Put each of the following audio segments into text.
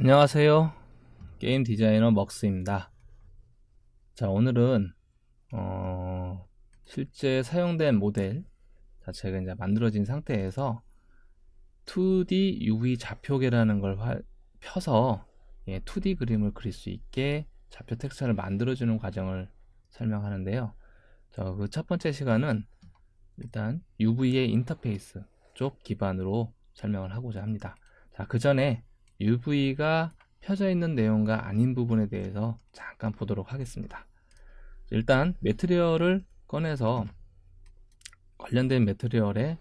안녕하세요. 게임 디자이너 먹스입니다. 자, 오늘은 실제 사용된 모델 자체가 이제 만들어진 상태에서 2D UV 좌표계라는 걸 펴서 2D 그림을 그릴 수 있게 좌표 텍스처를 만들어주는 과정을 설명하는데요. 그 첫 번째 시간은 일단 UV의 인터페이스 쪽 기반으로 설명을 하고자 합니다. 자, 그 전에 UV가 펴져 있는 내용과 아닌 부분에 대해서 잠깐 보도록 하겠습니다. 일단 매트리얼을 꺼내서 관련된 매트리얼에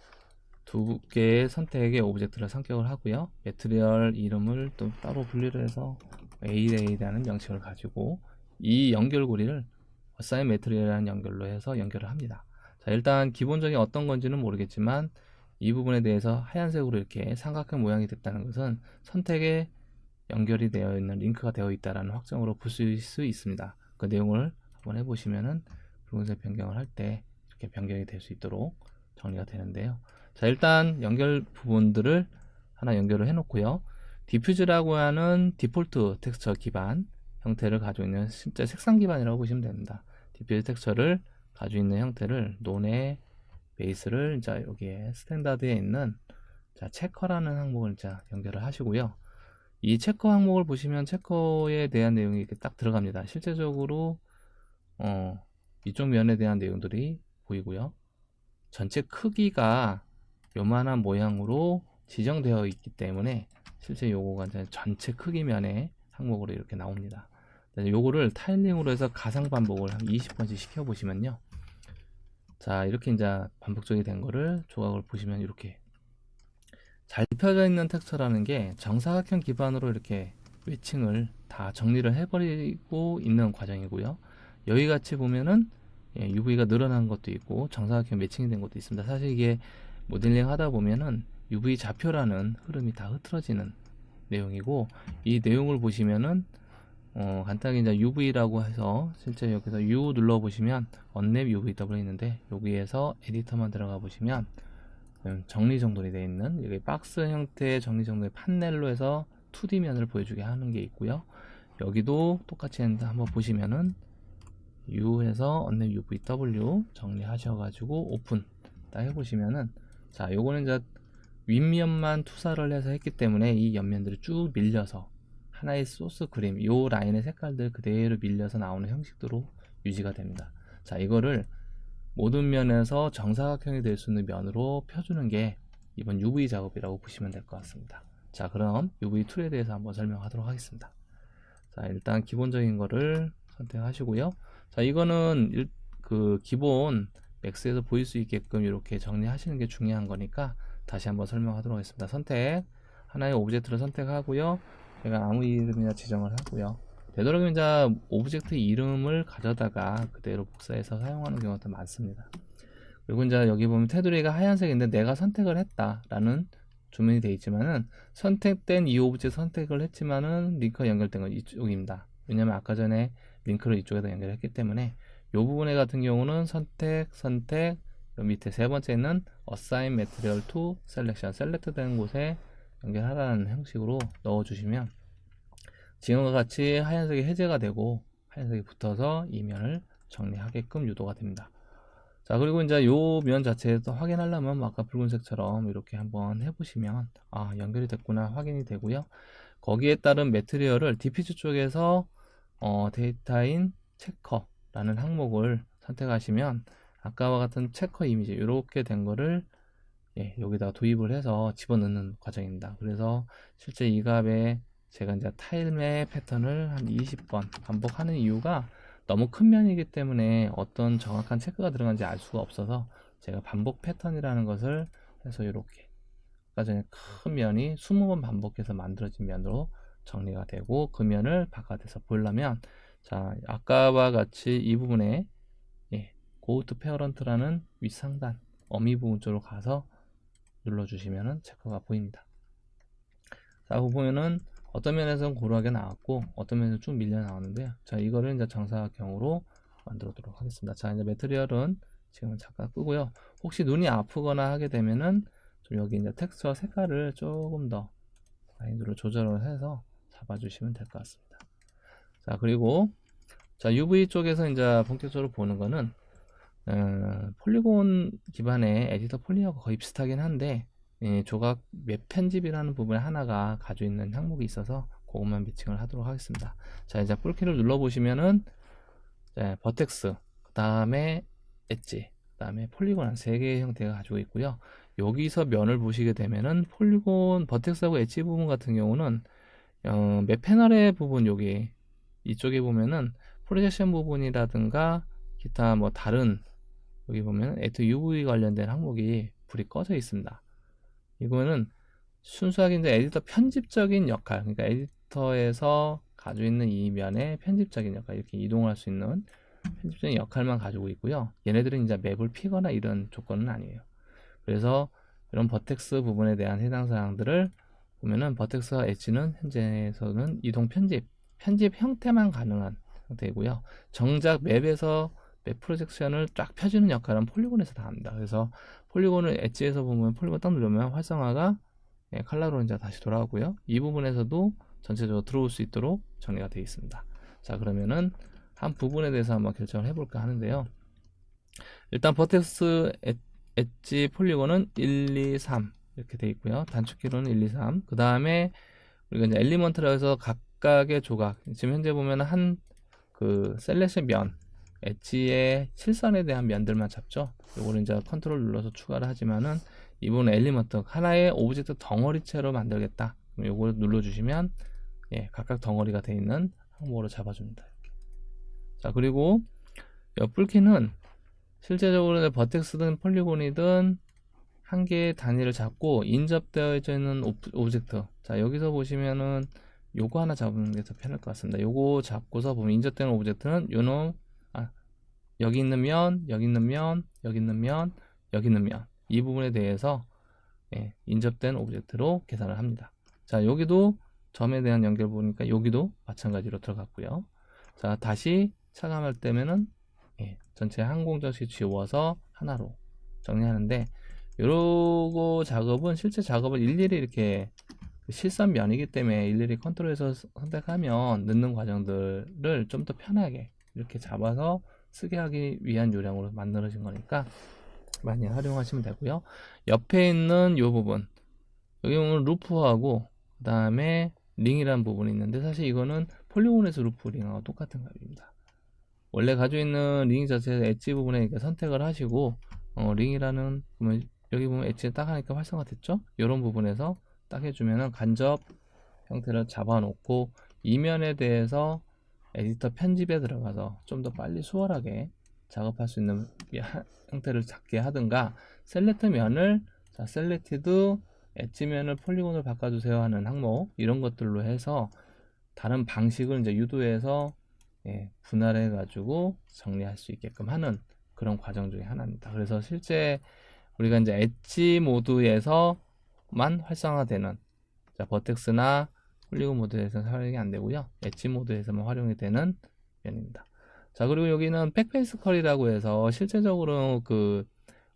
두 개의 선택의 오브젝트를 선택을 하고요. 매트리얼 이름을 또 따로 분리를 해서 A라는 명칭을 가지고 이 연결고리를 어사인 매트리얼이라는 연결로 해서 연결을 합니다. 자, 일단 기본적인 어떤 건지는 모르겠지만 이 부분에 대해서 하얀색으로 이렇게 삼각형 모양이 됐다는 것은 선택에 연결이 되어 있는 링크가 되어 있다는 확정으로 보실 수 있습니다. 그 내용을 한번 해보시면은 붉은색 변경을 할 때 이렇게 변경이 될 수 있도록 정리가 되는데요. 자, 일단 연결 부분들을 하나 연결을 해 놓고요. 디퓨즈라고 하는 디폴트 텍스처 기반 형태를 가지고 있는 진짜 색상 기반이라고 보시면 됩니다. 디퓨즈 텍스처를 가지고 있는 형태를 논의 베이스를 자 여기에 스탠다드에 있는 자 체커라는 항목을 자 연결을 하시고요. 이 체커 항목을 보시면 체커에 대한 내용이 이렇게 딱 들어갑니다. 실제적으로 이쪽 면에 대한 내용들이 보이고요. 전체 크기가 요만한 모양으로 지정되어 있기 때문에 실제 요거가 이제 전체 크기 면의 항목으로 이렇게 나옵니다. 요거를 타일링으로 해서 가상 반복을 한 20번씩 시켜 보시면요. 자, 이렇게 이제 반복적이 된 거를 조각을 보시면 이렇게 잘 펴져 있는 텍스처라는 게 정사각형 기반으로 이렇게 위층을 다 정리를 해버리고 있는 과정이고요. 여기 같이 보면은 UV가 늘어난 것도 있고 정사각형 매칭이 된 것도 있습니다. 사실 이게 모델링 하다 보면은 UV 좌표라는 흐름이 다 흐트러지는 내용이고 이 내용을 보시면은 간단하게 이제 UV라고 해서 실제 여기서 U 눌러 보시면 언랩 UVW 있는데 여기에서 에디터만 들어가 보시면 정리정돈이 되어 있는 여기 박스 형태의 정리정돈의 판넬로 해서 2D면을 보여주게 하는 게 있고요. 여기도 똑같이 했는데 한번 보시면은 U 해서 언랩 UVW 정리하셔가지고 오픈 딱 해보시면은 자 요거는 이제 윗면만 투사를 해서 했기 때문에 이 옆면들이 쭉 밀려서 하나의 소스 그림 요 라인의 색깔들 그대로 밀려서 나오는 형식대로 유지가 됩니다. 자 이거를 모든 면에서 정사각형이 될 수 있는 면으로 펴주는 게 이번 UV 작업이라고 보시면 될 것 같습니다. 자 그럼 UV 툴에 대해서 한번 설명하도록 하겠습니다. 자 일단 기본적인 거를 선택하시고요. 자 이거는 그 기본 맥스에서 보일 수 있게끔 이렇게 정리하시는 게 중요한 거니까 다시 한번 설명하도록 하겠습니다. 선택 하나의 오브젝트를 선택하고요. 제가 아무 이름이나 지정을 하고요. 되도록이면 이제 오브젝트 이름을 가져다가 그대로 복사해서 사용하는 경우가 많습니다. 그리고 이제 여기 보면 테두리가 하얀색인데 내가 선택을 했다라는 주문이 되어 있지만은 선택된 이 오브젝트 선택을 했지만은 링크가 연결된 건 이쪽입니다. 왜냐면 아까 전에 링크를 이쪽에다 연결했기 때문에 이 부분에 같은 경우는 선택 요 밑에 세 번째는 assign material to selection 셀렉트 되는 곳에 연결하라는 형식으로 넣어 주시면 지금과 같이 하얀색이 해제가 되고 하얀색이 붙어서 이 면을 정리하게끔 유도가 됩니다. 자 그리고 이제 요 면 자체에서 확인하려면 아까 붉은색처럼 이렇게 한번 해보시면 아 연결이 됐구나 확인이 되고요. 거기에 따른 매트리얼을 디퓨즈 쪽에서 데이터인 체커라는 항목을 선택하시면 아까와 같은 체커 이미지 이렇게 된 거를 여기다 도입을 해서 집어넣는 과정입니다. 그래서 실제 이 값에 제가 이제 타일의 패턴을 한 20번 반복하는 이유가 너무 큰 면이기 때문에 어떤 정확한 체크가 들어간지 알 수가 없어서 제가 반복 패턴이라는 것을 해서 이렇게 아까 전에 큰 면이 20번 반복해서 만들어진 면으로 정리가 되고 그 면을 바깥에서 보려면 자 아까와 같이 이 부분에 Go to Parent라는 윗상단 어미 부분 쪽으로 가서 눌러주시면 체크가 보입니다. 자, 보면은 어떤 면에서는 고루하게 나왔고 어떤 면에서 쭉 밀려 나오는데요. 자, 이거를 이제 정사각형으로 만들도록 하겠습니다. 자, 이제 매트리얼은 지금 잠깐 끄고요. 혹시 눈이 아프거나 하게 되면은 좀 여기 이제 텍스처 색깔을 조금 더 라인으로 조절을 해서 잡아주시면 될 것 같습니다. 자, 그리고 자, UV 쪽에서 이제 본격적으로 보는 거는 폴리곤 기반의 에디터 폴리하고 거의 비슷하긴 한데 조각 맵 편집이라는 부분에 하나가 가지고 있는 항목이 있어서 그것만 매칭을 하도록 하겠습니다. 자, 이제 뿔키를 눌러 보시면은 버텍스, 그 다음에 엣지, 그 다음에 폴리곤 한 3개의 형태가 가지고 있고요. 여기서 면을 보시게 되면은 폴리곤 버텍스하고 엣지 부분 같은 경우는 맵 패널의 부분, 여기 이쪽에 보면은 프로젝션 부분이라든가 기타 뭐 다른, 여기 보면 에디터 UV 관련된 항목이 불이 꺼져 있습니다. 이거는 순수하게 이제 에디터 편집적인 역할, 그러니까 에디터에서 가지고 있는 이 면의 편집적인 역할, 이렇게 이동할 수 있는 편집적인 역할만 가지고 있고요. 얘네들은 이제 맵을 피거나 이런 조건은 아니에요. 그래서 이런 버텍스 부분에 대한 해당 사항들을 보면은 버텍스와 엣지는 현재에서는 이동 편집 형태만 가능한 상태이고요. 정작 맵에서 맵 프로젝션을 쫙 펴주는 역할은 폴리곤에서 다 합니다. 그래서 폴리곤을 엣지에서 보면 폴리곤 딱 누르면 활성화가 컬러로 이제 다시 돌아오고요. 이 부분에서도 전체적으로 들어올 수 있도록 정리가 되어 있습니다. 자, 그러면은 한 부분에 대해서 한번 결정을 해볼까 하는데요. 일단 버텍스 엣지 폴리곤은 1, 2, 3 이렇게 되어 있고요. 단축키로는 1, 2, 3. 그 다음에 우리가 이제 엘리먼트라고 해서 각각의 조각, 지금 현재 보면 한 그 셀렉션 면, 엣지의 실선에 대한 면들만 잡죠. 요거는 이제 컨트롤 눌러서 추가를 하지만은 이 부분은 엘리먼트, 하나의 오브젝트 덩어리체로 만들겠다. 그럼 요걸 눌러주시면 각각 덩어리가 되어 있는 항목으로 잡아줍니다. 이렇게. 자, 그리고 이 뿔키는 실제적으로 버텍스든 폴리곤이든 한 개의 단위를 잡고 인접되어 있는 오브젝트, 자, 여기서 보시면은 요거 하나 잡는 게 더 편할 것 같습니다. 요거 잡고서 보면 인접되는 오브젝트는 요놈, 여기 있는 면, 여기 있는 면, 여기 있는 면, 여기 있는 면, 이 부분에 대해서 인접된 오브젝트로 계산을 합니다. 자, 여기도 점에 대한 연결 보니까 여기도 마찬가지로 들어갔고요. 자, 다시 차감할 때면은 전체 한 공정씩 지워서 하나로 정리하는데, 요거 작업은 실제 작업을 일일이 이렇게 실선 면이기 때문에 일일이 컨트롤해서 선택하면 넣는 과정들을 좀 더 편하게 이렇게 잡아서 쓰게 하기 위한 요령으로 만들어진 거니까 많이 활용하시면 되고요. 옆에 있는 이 부분, 여기 보면 루프하고 그 다음에 링이라는 부분이 있는데, 사실 이거는 폴리곤에서 루프 링하고 똑같은 값입니다. 원래 가지고 있는 링 자체에서 엣지 부분에 이렇게 선택을 하시고 링이라는 보면 여기 보면 엣지 딱 하니까 활성화 됐죠. 이런 부분에서 딱 해주면은 간접 형태를 잡아놓고 이면에 대해서 에디터 편집에 들어가서 좀 더 빨리 수월하게 작업할 수 있는 형태를 잡게 하든가, 셀렉트 면을 셀렉티드 엣지 면을 폴리곤을 바꿔주세요 하는 항목, 이런 것들로 해서 다른 방식을 이제 유도해서 분할해 가지고 정리할 수 있게끔 하는 그런 과정 중에 하나입니다. 그래서 실제 우리가 이제 엣지 모드에서만 활성화되는, 자, 버텍스나 폴리곤 모드에서는 활용이 안 되고요. 엣지 모드에서만 활용이 되는 면입니다. 자, 그리고 여기는 백페이스 컬이라고 해서 실제적으로 그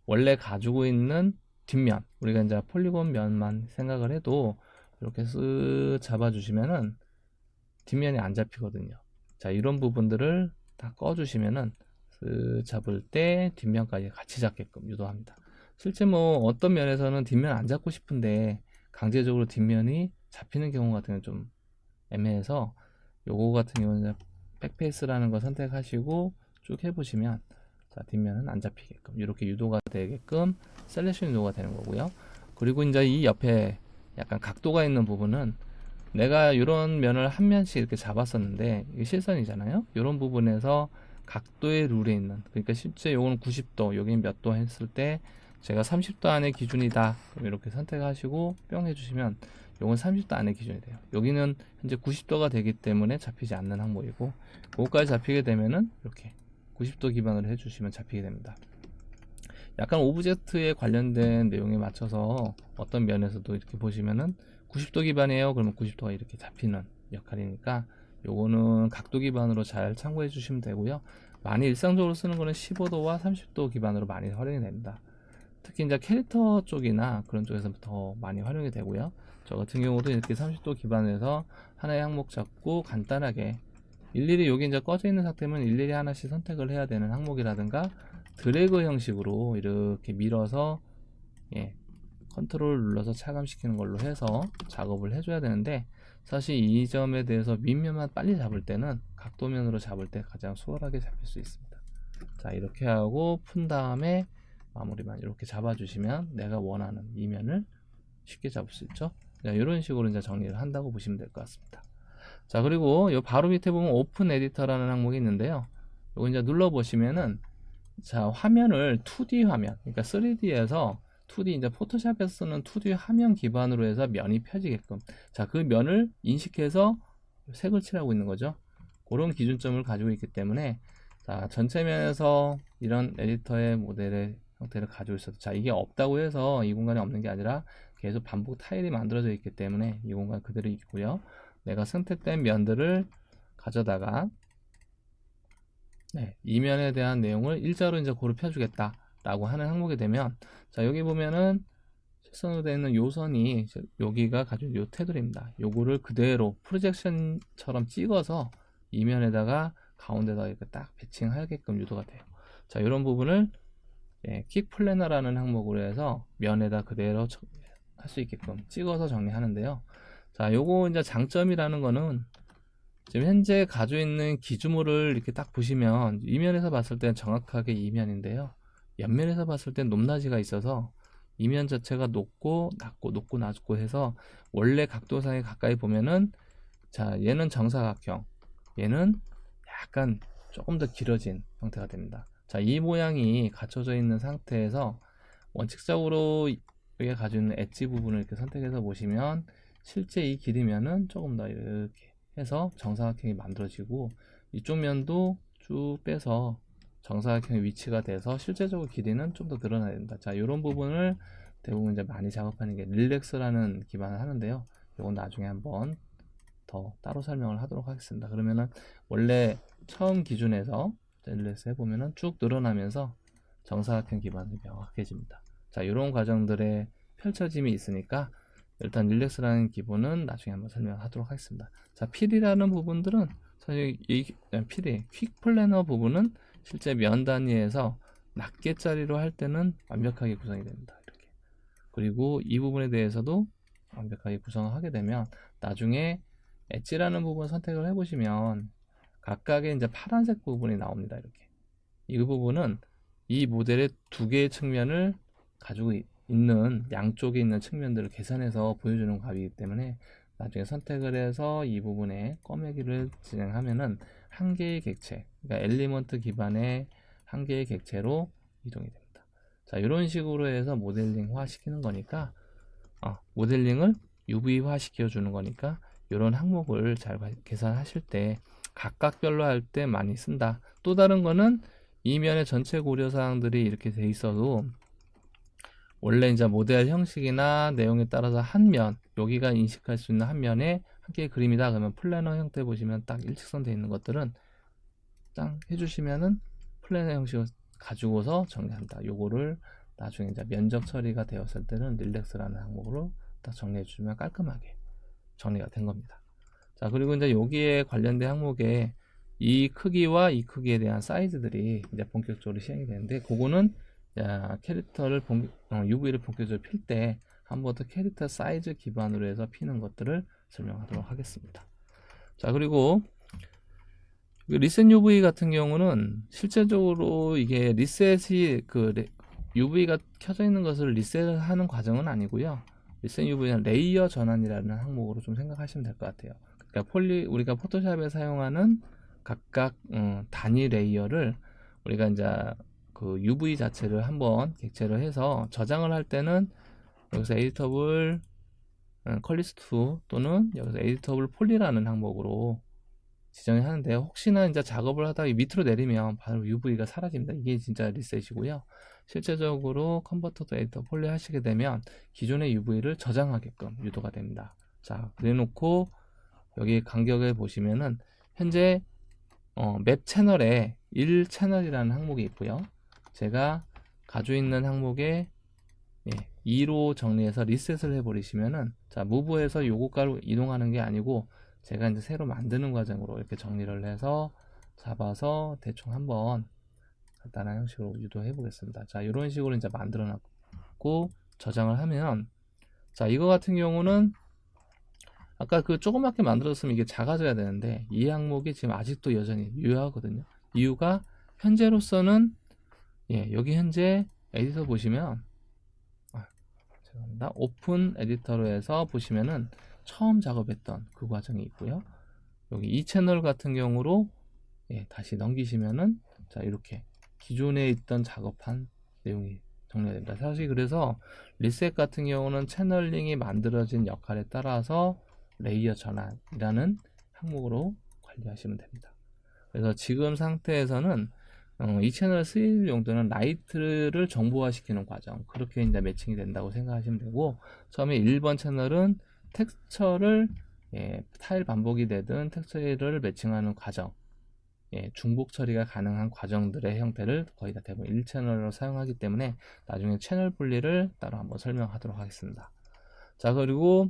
원래 가지고 있는 뒷면, 우리가 이제 폴리곤 면만 생각을 해도 이렇게 쓱 잡아주시면은 뒷면이 안 잡히거든요. 자, 이런 부분들을 다 꺼주시면은 쓱 잡을 때 뒷면까지 같이 잡게끔 유도합니다. 실제 뭐 어떤 면에서는 뒷면 안 잡고 싶은데 강제적으로 뒷면이 잡히는 경우 같은 경우는 좀 애매해서, 요거 같은 경우는 백페이스라는 거 선택하시고 쭉 해보시면, 자, 뒷면은 안 잡히게끔 이렇게 유도가 되게끔 셀렉션 유도가 되는 거고요. 그리고 이제 이 옆에 약간 각도가 있는 부분은 내가 이런 면을 한 면씩 이렇게 잡았었는데 이게 실선이잖아요. 이런 부분에서 각도의 룰에 있는, 그러니까 실제 요거는 90도, 여기는 몇 도 했을 때 제가 30도 안에 기준이다, 그럼 이렇게 선택하시고 뿅 해주시면 요건 30도 안에 기준이 돼요. 여기는 현재 90도가 되기 때문에 잡히지 않는 항목이고, 그거까지 잡히게 되면은 이렇게 90도 기반으로 해주시면 잡히게 됩니다. 약간 오브젝트에 관련된 내용에 맞춰서 어떤 면에서도 이렇게 보시면은 90도 기반이에요, 그러면 90도가 이렇게 잡히는 역할이니까 요거는 각도 기반으로 잘 참고해 주시면 되고요. 많이 일상적으로 쓰는 거는 15도와 30도 기반으로 많이 활용이 됩니다. 특히 이제 캐릭터 쪽이나 그런 쪽에서 더 많이 활용이 되고요. 저 같은 경우도 이렇게 30도 기반에서 하나의 항목 잡고 간단하게 일일이 여기 이제 꺼져 있는 상태면 일일이 하나씩 선택을 해야 되는 항목이라든가 드래그 형식으로 이렇게 밀어서 컨트롤 눌러서 차감시키는 걸로 해서 작업을 해줘야 되는데, 사실 이 점에 대해서 윗면만 빨리 잡을 때는 각도면으로 잡을 때 가장 수월하게 잡힐 수 있습니다. 자, 이렇게 하고 푼 다음에 마무리만 이렇게 잡아주시면 내가 원하는 이면을 쉽게 잡을 수 있죠. 자, 이런 식으로 이제 정리를 한다고 보시면 될 것 같습니다. 자, 그리고 요 바로 밑에 보면 오픈 에디터라는 항목이 있는데요. 요거 이제 눌러 보시면은, 자, 화면을 2D 화면, 그러니까 3D에서 2D 이제 포토샵에서 쓰는 2D 화면 기반으로 해서 면이 펴지게끔, 자, 그 면을 인식해서 색을 칠하고 있는 거죠. 그런 기준점을 가지고 있기 때문에, 자, 전체 면에서 이런 에디터의 모델의 형태를 가지고 있어도, 자, 이게 없다고 해서 이 공간이 없는 게 아니라 계속 반복 타일이 만들어져 있기 때문에 이 공간 그대로 있고요. 내가 선택된 면들을 가져다가 이면에 대한 내용을 일자로 이제 고루 펴주겠다 라고 하는 항목이 되면, 자, 여기 보면은 실선으로 되어 있는 요 선이 여기가 가지고 요 테두리입니다. 요거를 그대로 프로젝션처럼 찍어서 이면에다가 가운데다가 이렇게 딱 배칭하게끔 유도가 돼요. 자, 이런 부분을 퀵 플래너라는 항목으로 해서 면에다 그대로 할 수 있게끔 찍어서 정리하는데요. 자, 요거 이제 장점이라는 거는 지금 현재 가지고 있는 기준물을 이렇게 딱 보시면 이면에서 봤을 땐 정확하게 이면인데요. 옆면에서 봤을 땐 높낮이가 있어서 이면 자체가 높고 낮고 높고 낮고 해서 원래 각도상에 가까이 보면은, 자, 얘는 정사각형, 얘는 약간 조금 더 길어진 형태가 됩니다. 자, 이 모양이 갖춰져 있는 상태에서 원칙적으로 여기가 가지고 있는 엣지 부분을 이렇게 선택해서 보시면 실제 이 길이면은 조금 더 이렇게 해서 정사각형이 만들어지고, 이쪽 면도 쭉 빼서 정사각형의 위치가 돼서 실제적으로 길이는 좀 더 늘어나야 된다. 자, 이런 부분을 대부분 이제 많이 작업하는 게 릴렉스라는 기반을 하는데요. 이건 나중에 한번 더 따로 설명을 하도록 하겠습니다. 그러면은 원래 처음 기준에서 릴렉스 해보면은 쭉 늘어나면서 정사각형 기반이 명확해집니다. 자, 이런 과정들의 펼쳐짐이 있으니까 일단 릴렉스라는 기본은 나중에 한번 설명하도록 하겠습니다. 자, 필이라는 부분들은 사실 이 필이 퀵 플래너 부분은 실제 면 단위에서 낱개짜리로 할 때는 완벽하게 구성이 됩니다. 이렇게. 그리고 이 부분에 대해서도 완벽하게 구성을 하게 되면 나중에 엣지라는 부분 선택을 해보시면 각각의 이제 파란색 부분이 나옵니다. 이렇게. 이 부분은 이 모델의 두 개의 측면을 가지고 있는 양쪽에 있는 측면들을 계산해서 보여주는 값이기 때문에 나중에 선택을 해서 이 부분에 꺼매기를 진행하면은 한 개의 객체, 그러니까 엘리먼트 기반의 한 개의 객체로 이동이 됩니다. 자, 이런 식으로 해서 모델링화 시키는 거니까, 모델링을 UV화 시켜주는 거니까 이런 항목을 잘 계산하실 때 각각별로 할 때 많이 쓴다. 또 다른 거는 이면의 전체 고려사항들이 이렇게 돼 있어도 원래 이제 모델 형식이나 내용에 따라서 한 면, 여기가 인식할 수 있는 한 면에 한 개의 그림이다. 그러면 플래너 형태 보시면 딱 일직선 돼 있는 것들은 딱 해주시면은 플래너 형식을 가지고서 정리한다. 요거를 나중에 이제 면적 처리가 되었을 때는 릴렉스라는 항목으로 딱 정리해 주면 깔끔하게 정리가 된 겁니다. 자, 그리고 이제 여기에 관련된 항목에 이 크기와 이 크기에 대한 사이즈들이 이제 본격적으로 시행이 되는데, 그거는 캐릭터를 UV를 본격적으로 필 때 한 번 더 캐릭터 사이즈 기반으로 해서 피는 것들을 설명하도록 하겠습니다. 자, 그리고 리셋 UV 같은 경우는 실제적으로 이게 리셋이 UV가 켜져 있는 것을 리셋하는 과정은 아니고요. 리셋 UV는 레이어 전환이라는 항목으로 좀 생각하시면 될 것 같아요. 그러니까 우리가 포토샵에 사용하는 각각 단위 레이어를 우리가 이제 그 UV 자체를 한번 객체를 해서 저장을 할 때는 여기서 에디터블 컬리스트 또는 여기서 에디터블 폴리라는 항목으로 지정을 하는데, 혹시나 이제 작업을 하다가 밑으로 내리면 바로 UV가 사라집니다. 이게 진짜 리셋이고요. 실제적으로 컨버터 또 에디터 폴리 하시게 되면 기존의 UV를 저장하게끔 유도가 됩니다. 자, 그래놓고 여기 간격을 보시면은 현재 맵 채널에 1 채널이라는 항목이 있고요. 제가 가지고 있는 항목에 2로 정리해서 리셋을 해버리시면은, 자, 무브해서 요거가로 이동하는 게 아니고 제가 이제 새로 만드는 과정으로 이렇게 정리를 해서 잡아서 대충 한번 간단한 형식으로 유도해 보겠습니다. 자, 이런 식으로 이제 만들어 놨고 저장을 하면, 자, 이거 같은 경우는 아까 그 조그맣게 만들었으면 이게 작아져야 되는데 이 항목이 지금 아직도 여전히 유효하거든요. 이유가 현재로서는, 여기 현재 에디터 보시면, 죄송합니다. 오픈 에디터로 해서 보시면은 처음 작업했던 그 과정이 있고요. 여기 이 채널 같은 경우로 다시 넘기시면은, 자, 이렇게 기존에 있던 작업한 내용이 정리가 됩니다. 사실 그래서 리셋 같은 경우는 채널링이 만들어진 역할에 따라서 레이어 전환이라는 항목으로 관리하시면 됩니다. 그래서 지금 상태에서는 이 채널 쓰일 용도는 라이트를 정보화시키는 과정, 그렇게 이제 매칭이 된다고 생각하시면 되고, 처음에 1번 채널은 텍스처를 타일 반복이 되든 텍스처를 매칭하는 과정, 중복 처리가 가능한 과정들의 형태를 거의 다 대부분 1채널로 사용하기 때문에 나중에 채널 분리를 따로 한번 설명하도록 하겠습니다. 자, 그리고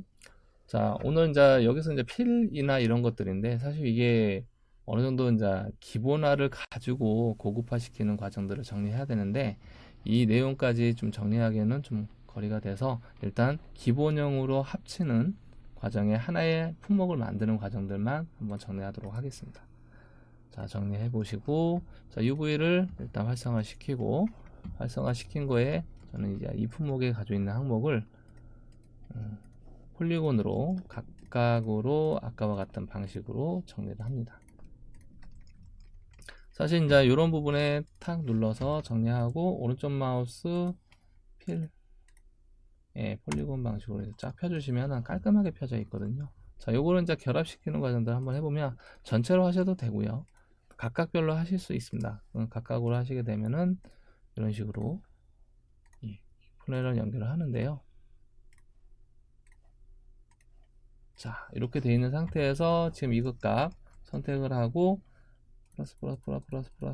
자, 오늘 이제 여기서 이제 필이나 이런 것들인데, 사실 이게 어느 정도 이제 기본화를 가지고 고급화 시키는 과정들을 정리해야 되는데, 이 내용까지 좀 정리하기에는 좀 거리가 돼서 일단 기본형으로 합치는 과정에 하나의 품목을 만드는 과정들만 한번 정리하도록 하겠습니다. 자, 정리해 보시고, 자, UV를 일단 활성화 시키고, 활성화 시킨 거에 저는 이제 이 품목에 가지고 있는 항목을 폴리곤으로 각각으로 아까와 같은 방식으로 정리를 합니다. 사실 이제 이런 부분에 탁 눌러서 정리하고 오른쪽 마우스 필, 폴리곤 방식으로 쫙 펴주시면 깔끔하게 펴져 있거든요. 자, 요거는 이제 결합시키는 과정들 한번 해보면 전체로 하셔도 되고요. 각각별로 하실 수 있습니다. 각각으로 하시게 되면은 이런 식으로 플레이를 연결을 하는데요. 자, 이렇게 되어 있는 상태에서 지금 이것 값 선택을 하고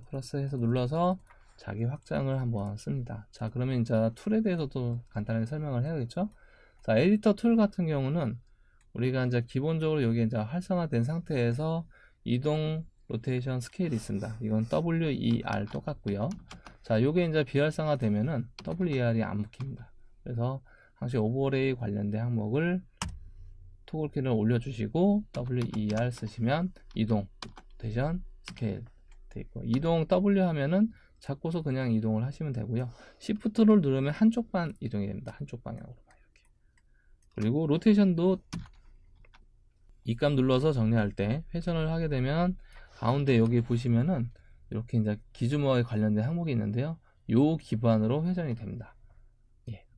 플러스 해서 눌러서 자기 확장을 한번 씁니다. 자, 그러면 이제 툴에 대해서도 간단하게 설명을 해야겠죠. 자, 에디터 툴 같은 경우는 우리가 이제 기본적으로 여기 이제 활성화된 상태에서 이동, 로테이션, 스케일이 있습니다. 이건 WER 똑같고요. 자, 요게 이제 비활성화 되면은 WER이 안 먹힙니다. 그래서 항시 오버레이 관련된 항목을 토글키를 올려주시고 WER 쓰시면 이동, 로테이션, 스케일 돼 있고, 이동 W 하면은 잡고서 그냥 이동을 하시면 되고요. Shift를 누르면 한쪽 반 이동이 됩니다. 한쪽 방향으로 이렇게. 그리고 로테이션도 이 값 눌러서 정리할 때 회전을 하게 되면 가운데 여기 보시면은 이렇게 이제 기준모에 관련된 항목이 있는데요. 요 기반으로 회전이 됩니다.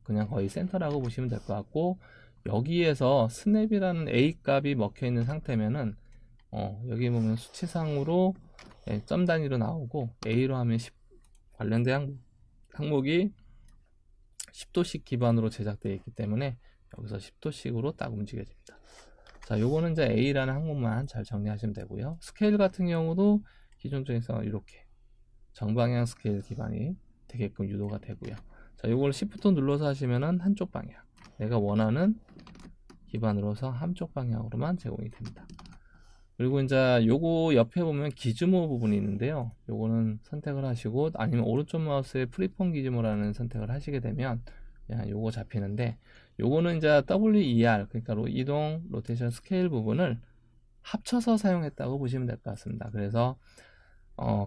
그냥 거의 센터라고 보시면 될 것 같고, 여기에서 스냅이라는 A 값이 먹혀 있는 상태면은 여기 보면 수치상으로 점 단위로 나오고 A로 하면 10, 관련된 항목이 10도씩 기반으로 제작되어 있기 때문에 여기서 10도씩으로 딱 움직여집니다. 자, 요거는 이제 A라는 항목만 잘 정리하시면 되고요. 스케일 같은 경우도 기존적에서 이렇게 정방향 스케일 기반이 되게끔 유도가 되고요. 자, 요걸 Shift 눌러서 하시면은 한쪽 방향, 내가 원하는 기반으로서 한쪽 방향으로만 제공이 됩니다. 그리고 이제 요거 옆에 보면 기즈모 부분이 있는데요. 요거는 선택을 하시고, 아니면 오른쪽 마우스에 프리폼 기즈모라는 선택을 하시게 되면 요거 잡히는데, 요거는 이제 WER, 그러니까 이동, 로테이션, 스케일 부분을 합쳐서 사용했다고 보시면 될 것 같습니다. 그래서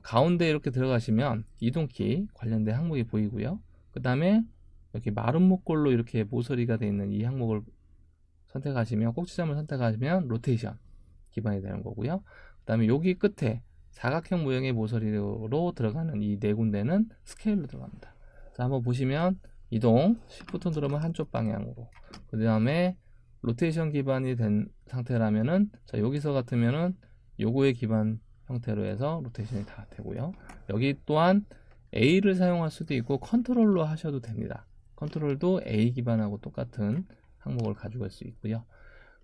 가운데 이렇게 들어가시면 이동키 관련된 항목이 보이고요. 그 다음에 여기 마른 목골로 이렇게 모서리가 되어 있는 이 항목을 선택하시면, 꼭지점을 선택하시면 로테이션 기반이 되는 거고요. 그 다음에 여기 끝에 사각형 모형의 모서리로 들어가는 이 네 군데는 스케일로 들어갑니다. 자, 한번 보시면 이동, Shift 누르면 한쪽 방향으로, 그 다음에 로테이션 기반이 된 상태라면은, 자, 여기서 같으면은 요거의 기반 형태로 해서 로테이션이 다 되고요. 여기 또한 A를 사용할 수도 있고 컨트롤로 하셔도 됩니다. 컨트롤도 A 기반하고 똑같은 항목을 가지고 갈 수 있고요.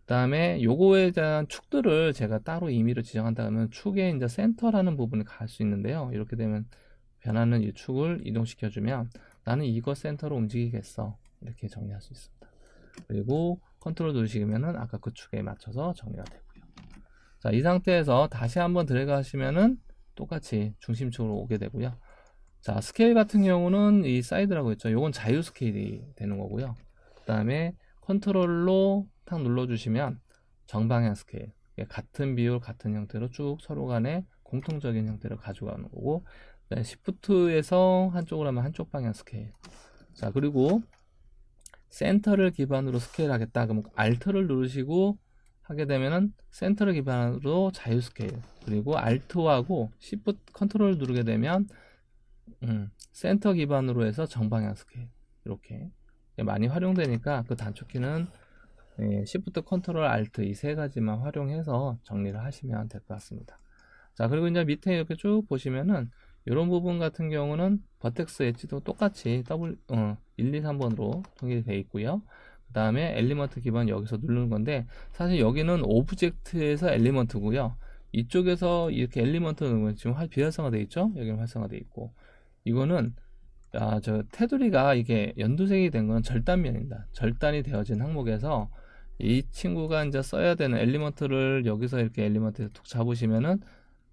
그 다음에 요거에 대한 축들을 제가 따로 임의로 지정한다면 축에 이제 센터라는 부분을 갈 수 있는데요. 이렇게 되면 변하는 이 축을 이동시켜주면 나는 이거 센터로 움직이겠어, 이렇게 정리할 수 있습니다. 그리고 컨트롤 누르시면은 아까 그 축에 맞춰서 정리가 되고요. 자, 이 상태에서 다시 한번 드래그 하시면은 똑같이 중심축으로 오게 되고요. 자, 스케일 같은 경우는 이 사이드라고 했죠. 요건 자유 스케일이 되는 거고요. 그 다음에 컨트롤로 탁 눌러주시면 정방향 스케일, 같은 비율 같은 형태로 쭉 서로 간에 공통적인 형태를 가져가는 거고, 시프트에서 한쪽으로 하면 한쪽 방향 스케일. 자, 그리고 센터를 기반으로 스케일 하겠다 그러면 Alt를 누르시고 하게 되면은 센터를 기반으로 자유 스케일, 그리고 Alt하고 Shift 컨트롤을 누르게 되면 센터 기반으로 해서 정방향 스케일, 이렇게 많이 활용되니까 그 단축키는 Shift 컨트롤 Alt 이 세 가지만 활용해서 정리를 하시면 될 것 같습니다. 자, 그리고 이제 밑에 이렇게 쭉 보시면은 이런 부분 같은 경우는 버텍스 엣지도 똑같이 1, 2, 3번으로 통일이 되어 있고요. 그 다음에 엘리먼트 기반 여기서 누르는 건데, 사실 여기는 오브젝트에서 엘리먼트고요. 이쪽에서 이렇게 엘리먼트 누르면 지금 비활성화 되어 있죠? 여기는 활성화 되어 있고, 이거는 저 테두리가 이게 연두색이 된 건 절단면입니다. 절단이 되어진 항목에서 이 친구가 이제 써야 되는 엘리먼트를 여기서 이렇게 엘리먼트에서 툭 잡으시면은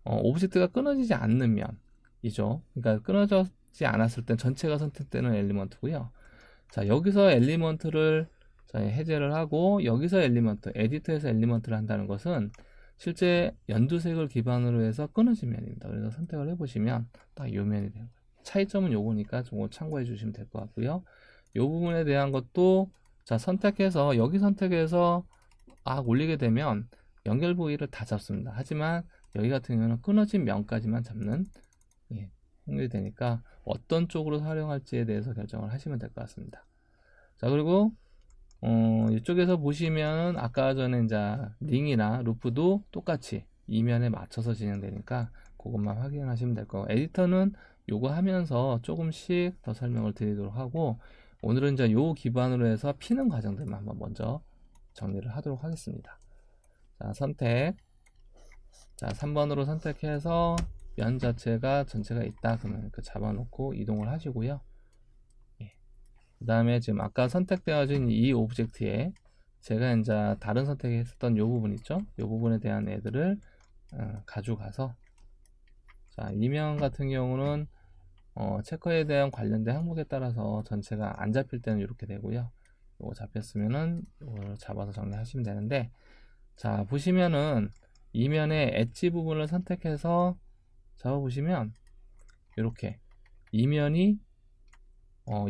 오브젝트가 끊어지지 않는 면이죠. 그러니까 끊어지지 않았을 땐 전체가 선택되는 엘리먼트고요. 자, 여기서 엘리먼트를 해제를 하고 여기서 엘리먼트, 에디터에서 엘리먼트를 한다는 것은 실제 연두색을 기반으로 해서 끊어진 면입니다. 그래서 선택을 해보시면 딱 이 면이 되는 거예요. 차이점은 요거니까 좀 참고해 주시면 될 것 같고요. 이 부분에 대한 것도 자, 선택해서 여기 선택해서 올리게 되면 연결 부위를 다 잡습니다. 하지만 여기 같은 경우는 끊어진 면까지만 잡는 확률이 되니까 어떤 쪽으로 활용할지에 대해서 결정을 하시면 될 것 같습니다. 자, 그리고 이쪽에서 보시면 아까 전에 이제 링이나 루프도 똑같이 이면에 맞춰서 진행되니까 그것만 확인하시면 될 거고, 에디터는 요거 하면서 조금씩 더 설명을 드리도록 하고, 오늘은 이제 요 기반으로 해서 피는 과정들만 한번 먼저 정리를 하도록 하겠습니다. 자, 선택. 자, 3번으로 선택해서 면 자체가 전체가 있다 그러면 이렇게 잡아놓고 이동을 하시고요. 그 다음에 지금 아까 선택되어진 이 오브젝트에 제가 이제 다른 선택했었던 이 부분 있죠? 이 부분에 대한 애들을 가져가서, 자, 이면 같은 경우는 체커에 대한 관련된 항목에 따라서 전체가 안 잡힐 때는 이렇게 되고요. 이거 잡혔으면은 이걸 잡아서 정리하시면 되는데, 자, 보시면은 이면의 엣지 부분을 선택해서 잡아보시면 이렇게 이면이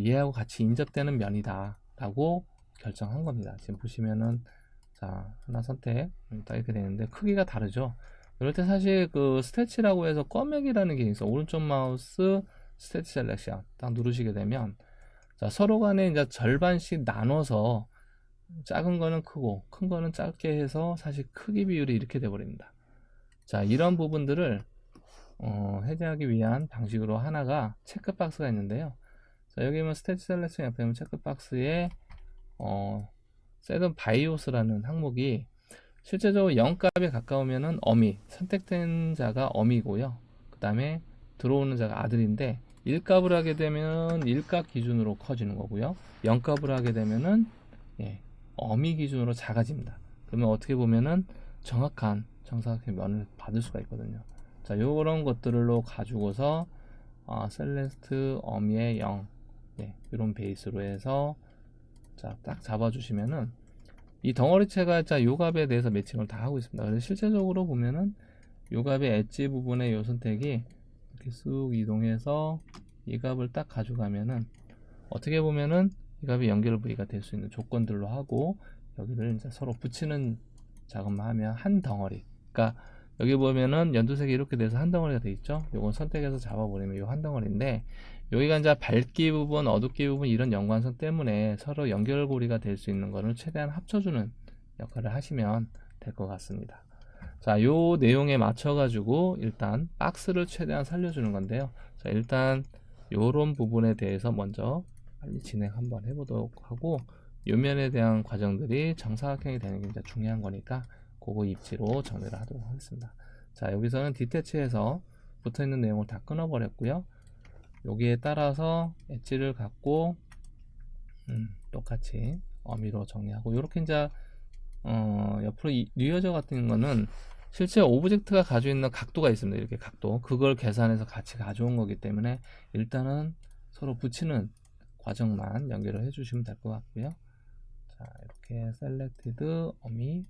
얘하고 같이 인접되는 면이다 라고 결정한 겁니다. 지금 보시면은 자, 하나 선택 딱 이렇게 되는데 크기가 다르죠. 이럴 때 사실 그 스태치라고 해서 껌맥이라는 게 있어. 오른쪽 마우스 스태치 셀렉션 딱 누르시게 되면 자, 서로 간에 이제 절반씩 나눠서 작은 거는 크고 큰 거는 짧게 해서 사실 크기 비율이 이렇게 돼 버립니다. 자, 이런 부분들을 해제하기 위한 방식으로 하나가 체크박스가 있는데요. 자, 여기 보면 스태치 셀렉션 옆에 보면 체크박스에 셋업 바이오스라는 항목이 실제적으로 0값에 가까우면은 어미, 선택된 자가 어미고요. 그 다음에 들어오는 자가 아들인데 1값을 하게 되면 1값 기준으로 커지는 거고요. 0값을 하게 되면은 어미 기준으로 작아집니다. 그러면 어떻게 보면은 정확한 정사각형 면을 받을 수가 있거든요. 자, 요런 것들로 가지고서 셀레스트 어미의 0 이런 베이스로 해서 자, 딱 잡아주시면은 이 덩어리체가 자, 요 값에 대해서 매칭을 다 하고 있습니다. 그래서 실제적으로 보면은 요 값의 엣지 부분의 요 선택이 이렇게 쑥 이동해서 이 값을 딱 가져가면은 어떻게 보면은 이 값이 연결 부위가 될 수 있는 조건들로 하고, 여기를 이제 서로 붙이는 작업만 하면 한 덩어리, 그러니까 여기 보면은 연두색이 이렇게 돼서 한 덩어리가 돼 있죠. 요건 선택해서 잡아버리면 요 한 덩어리인데, 여기가 이제 밝기 부분, 어둡기 부분 이런 연관성 때문에 서로 연결고리가 될 수 있는 거를 최대한 합쳐주는 역할을 하시면 될 것 같습니다. 자, 요 내용에 맞춰 가지고 일단 박스를 최대한 살려주는 건데요. 자, 일단 요런 부분에 대해서 먼저 빨리 진행 한번 해보도록 하고, 요 면에 대한 과정들이 정사각형이 되는 게 이제 중요한 거니까 그거 입지로 정리를 하도록 하겠습니다. 자, 여기서는 디태치해서 붙어있는 내용을 다 끊어버렸고요. 여기에 따라서 엣지를 갖고 똑같이 어미로 정리하고, 이렇게 이제 옆으로 뉴어저 같은 거는 실제 오브젝트가 가지고 있는 각도가 있습니다. 이렇게 각도, 그걸 계산해서 같이 가져온 거기 때문에 일단은 서로 붙이는 과정만 연결을 해주시면 될 것 같고요. 자, 이렇게 셀렉티드 어미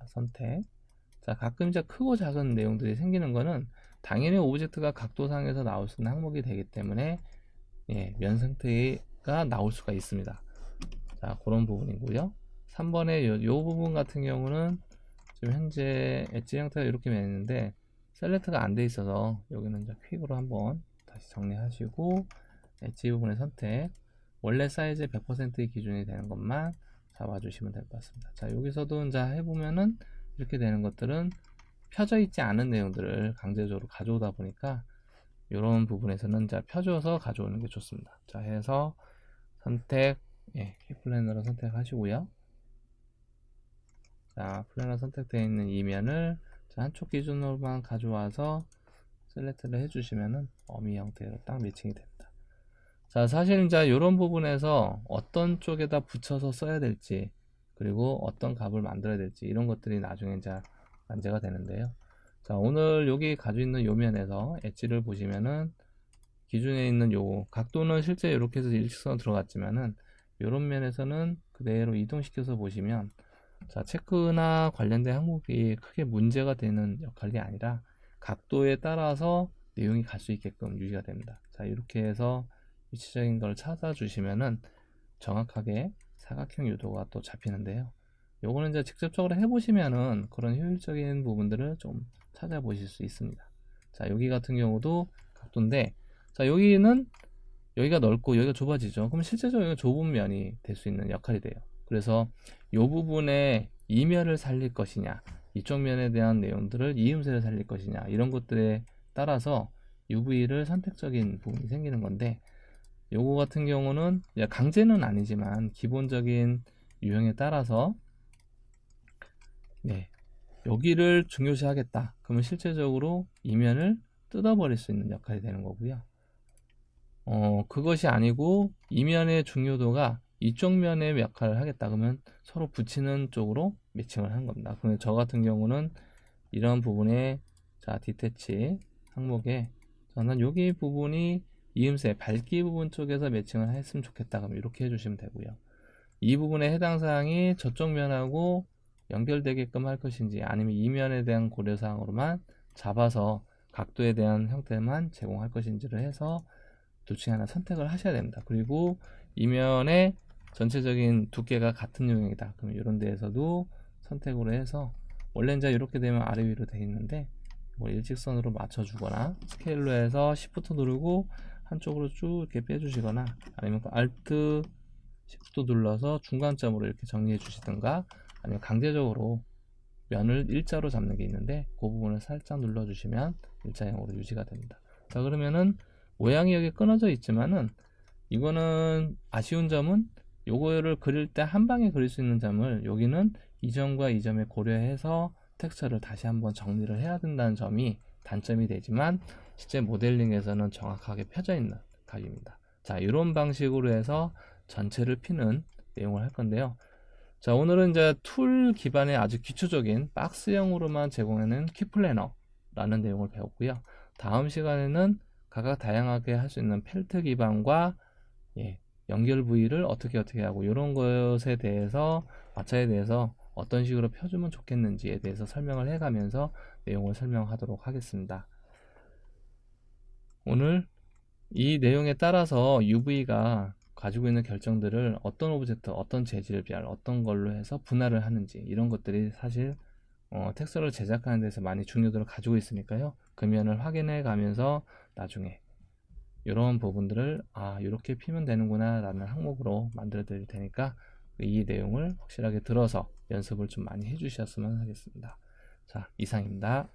선택. 자, 가끔 이제 크고 작은 내용들이 생기는 거는 당연히 오브젝트가 각도상에서 나올 수 있는 항목이 되기 때문에 면 상태가 나올 수가 있습니다. 자, 그런 부분이고요. 3번의 요 부분 같은 경우는 지금 현재 엣지 형태가 이렇게 되는데 셀렉트가 안 돼 있어서 여기는 이제 퀵으로 한번 다시 정리하시고, 엣지 부분의 선택, 원래 사이즈의 100%의 기준이 되는 것만 잡아주시면 될 것 같습니다. 자, 여기서도 이제 해보면은 이렇게 되는 것들은 펴져 있지 않은 내용들을 강제적으로 가져오다 보니까 이런 부분에서는 이제 펴줘서 가져오는 게 좋습니다. 자, 해서 선택, 키플래너로 선택하시고요. 자, 플래너 선택되어 있는 이면을 한쪽 기준으로만 가져와서 셀렉트를 해주시면은 어미 형태로 딱 매칭이 됩니다. 자, 사실 이제 이런 부분에서 어떤 쪽에다 붙여서 써야 될지, 그리고 어떤 값을 만들어야 될지, 이런 것들이 나중에 이제 문제가 되는데요. 자, 오늘 여기 가지고 있는 요 면에서 엣지를 보시면은 기준에 있는 요 각도는 실제 이렇게 해서 일직선으로 들어갔지만은 이런 면에서는 그대로 이동시켜서 보시면, 자, 체크나 관련된 항목이 크게 문제가 되는 역할이 아니라 각도에 따라서 내용이 갈 수 있게끔 유지가 됩니다. 자, 이렇게 해서 위치적인 걸 찾아주시면은 정확하게 사각형 유도가 또 잡히는데요. 요거는 이제 직접적으로 해보시면은 그런 효율적인 부분들을 좀 찾아보실 수 있습니다. 자, 여기 같은 경우도 각도인데, 자, 여기가 넓고 여기가 좁아지죠. 그럼 실제적으로 여기가 좁은 면이 될 수 있는 역할이 돼요. 그래서 이 부분에 이면을 살릴 것이냐, 이쪽 면에 대한 내용들을 이음새를 살릴 것이냐, 이런 것들에 따라서 UV를 선택적인 부분이 생기는 건데, 요거 같은 경우는 강제는 아니지만 기본적인 유형에 따라서 여기를 중요시 하겠다. 그러면 실제적으로 이면을 뜯어버릴 수 있는 역할이 되는 거고요. 그것이 아니고 이면의 중요도가 이쪽 면의 역할을 하겠다. 그러면 서로 붙이는 쪽으로 매칭을 하는 겁니다. 근데 저 같은 경우는 이런 부분에, 자, 디태치 항목에 저는 여기 부분이 이음새 밝기 부분 쪽에서 매칭을 했으면 좋겠다. 그럼 이렇게 해주시면 되고요. 이 부분의 해당 사항이 저쪽 면하고 연결되게끔 할 것인지, 아니면 이 면에 대한 고려사항으로만 잡아서 각도에 대한 형태만 제공할 것인지를 해서 둘 중에 하나 선택을 하셔야 됩니다. 그리고 이면의 전체적인 두께가 같은 유형이다. 그럼 이런 데에서도 선택으로 해서, 원래 이제 이렇게 되면 아래 위로 되어 있는데 뭐 일직선으로 맞춰주거나, 스케일로 해서 Shift 누르고 한쪽으로 쭉 이렇게 빼주시거나, 아니면 Alt Shift 눌러서 중간점으로 이렇게 정리해 주시든가, 아니면 강제적으로 면을 일자로 잡는 게 있는데 그 부분을 살짝 눌러주시면 일자형으로 유지가 됩니다. 자, 그러면은 모양이 여기 끊어져 있지만은 이거는 아쉬운 점은 요거를 그릴 때 한 방에 그릴 수 있는 점을 여기는 이 점과 이 점에 고려해서 텍스처를 다시 한번 정리를 해야 된다는 점이 단점이 되지만, 실제 모델링에서는 정확하게 펴져 있는 각입니다. 자, 이런 방식으로 해서 전체를 피는 내용을 할 건데요. 자, 오늘은 이제 툴 기반의 아주 기초적인 박스형으로만 제공하는 키플래너라는 내용을 배웠고요. 다음 시간에는 각각 다양하게 할 수 있는 펠트 기반과 연결 부위를 어떻게 하고, 이런 것에 대해서, 마찰에 대해서 어떤 식으로 펴주면 좋겠는지에 대해서 설명을 해가면서 내용을 설명하도록 하겠습니다. 오늘 이 내용에 따라서 UV가 가지고 있는 결정들을 어떤 오브젝트, 어떤 재질별, 어떤 걸로 해서 분할을 하는지, 이런 것들이 사실 텍스처를 제작하는 데서 많이 중요도를 가지고 있으니까요. 그 면을 확인해 가면서 나중에 이런 부분들을 이렇게 피면 되는구나 라는 항목으로 만들어 드릴 테니까 이 내용을 확실하게 들어서 연습을 좀 많이 해 주셨으면 하겠습니다. 자, 이상입니다.